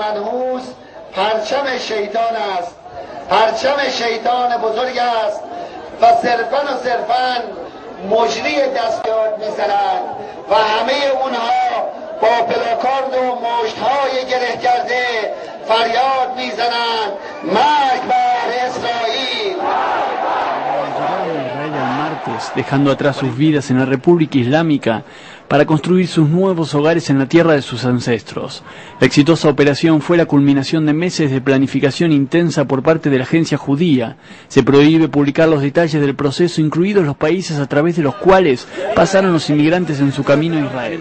منحوس پرچم شیطان است، پرچم شیطان بزرگ است و صرفاً مجری دستیار میزنند و همه اونها با پلاکارد و مشت‌های گره کرده فریاد میزنند مرگ بر اسرائیل. Dejando atrás sus vidas en la República Islámica para construir sus nuevos hogares en la tierra de sus ancestros. La exitosa operación fue la culminación de meses de planificación intensa por parte de la agencia judía. Se prohíbe publicar los detalles del proceso, incluidos los países a través de los cuales pasaron los inmigrantes en su camino a Israel.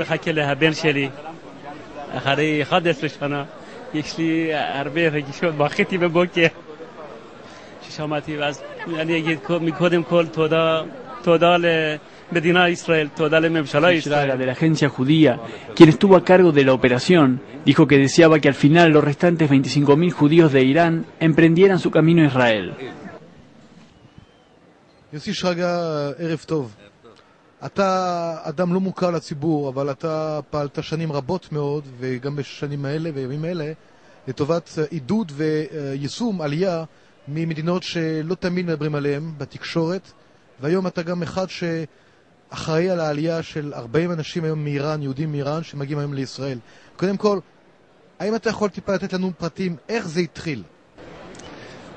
De la agencia judía, quien estuvo a cargo de la operación, dijo que deseaba que al final los restantes 25.000 judíos de Irán emprendieran su camino a Israel. יוסי שרגא, ערב טוב. אתה אדם לא מוכר לציבור, אבל אתה פעלת שנים רבות מאוד, וגם בשנים האלה וימים האלה, לטובת עידוד ויישום עלייה ממדינות שלא תמיד מדברים עליהן בתקשורת, והיום אתה גם אחד שאחראי על העלייה של 40 אנשים היום מאיראן, יהודים מאיראן, שמגיעים היום לישראל. קודם כל, האם אתה יכול טיפה לתת לנו פרטים איך זה התחיל?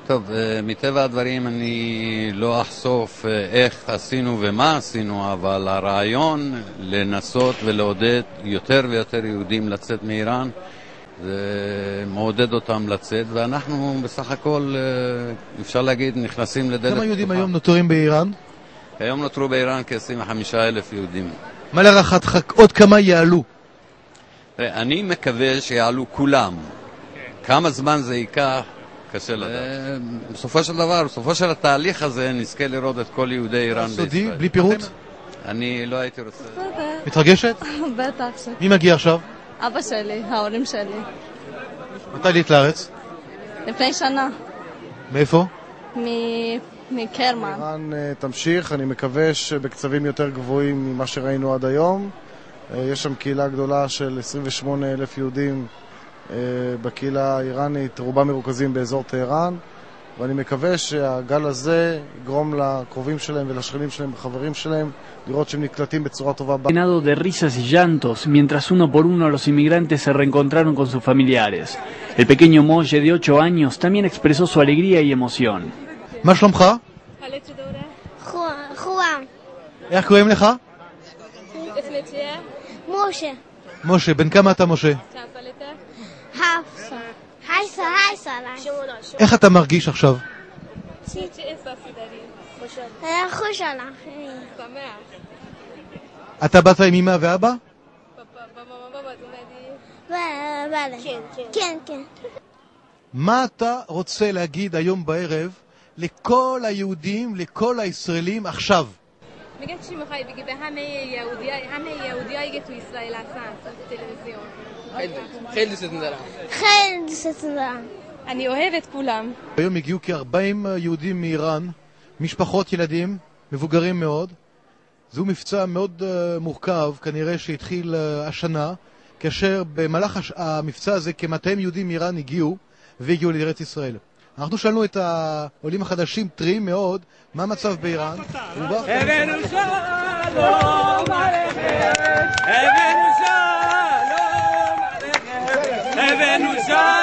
טוב, מטבע הדברים אני לא אחשוף איך עשינו ומה עשינו, אבל הרעיון לנסות ולעודד יותר ויותר יהודים לצאת מאיראן, זה מעודד אותם לצאת, ואנחנו בסך הכל, אפשר להגיד, נכנסים לדלת פתוחה. כמה יהודים היום נותרים באיראן? היום נותרו באיראן כ-25,000 יהודים. מה להערכתך עוד כמה יעלו? אני מקווה שיעלו כולם. כמה זמן זה ייקח? קשה לדעת. בסופו של דבר, בסופו של התהליך הזה, נזכה לראות את כל יהודי איראן בישראל. סודי, בלי פירוט? אני לא הייתי רוצה. מתרגשת? בטח. מי מגיע עכשיו? אבא שלי, ההורים שלי. מתי עלית לארץ? לפני שנה. מאיפה? מקרמן. איראן תמשיך, אני מקווה שבקצבים יותר גבוהים ממה שראינו עד היום. יש שם קהילה גדולה של 28,000 יהודים בקהילה האיראנית, רובם מרוכזים באזור טהרן, ואני מקווה שהגל הזה יגרום לקרובים שלהם ולשכנים שלהם וחברים שלהם לראות שהם נקלטים בצורה טובה. Llenado de risas y llantos, mientras uno por uno los inmigrantes se reencontraron con sus familiares. El pequeño Moshe de 8 años también expresó su alegría y emoción. מה שלומך? איך קוראים לך? משה. משה, בן כמה אתה משה? איך אתה מרגיש עכשיו? אתה באת עם אמא ואבא? כן, כן. מה אתה רוצה להגיד היום בערב לכל היהודים, לכל הישראלים עכשיו? میگه چی میخوای بگی به همه یهودیایی که تو اسرائیل هستن تلویزیون؟ خیلی دوستتون دارم. خیلی دوستتون دارم. אני אוהבת כולם. היום הגיעו כ-40 יהודים מאיראן, משפחות, ילדים, מבוגרים מאוד. זהו מבצע מאוד מורכב, כנראה שהתחיל השנה, כאשר במהלך המבצע הזה כ-200 יהודים מאיראן הגיעו והגיעו לארץ ישראל. אנחנו שאלנו את העולים החדשים טריים מאוד מה המצב באיראן. הבאנו שלום עליכם, הבאנו שלום עליכם, הבאנו שלום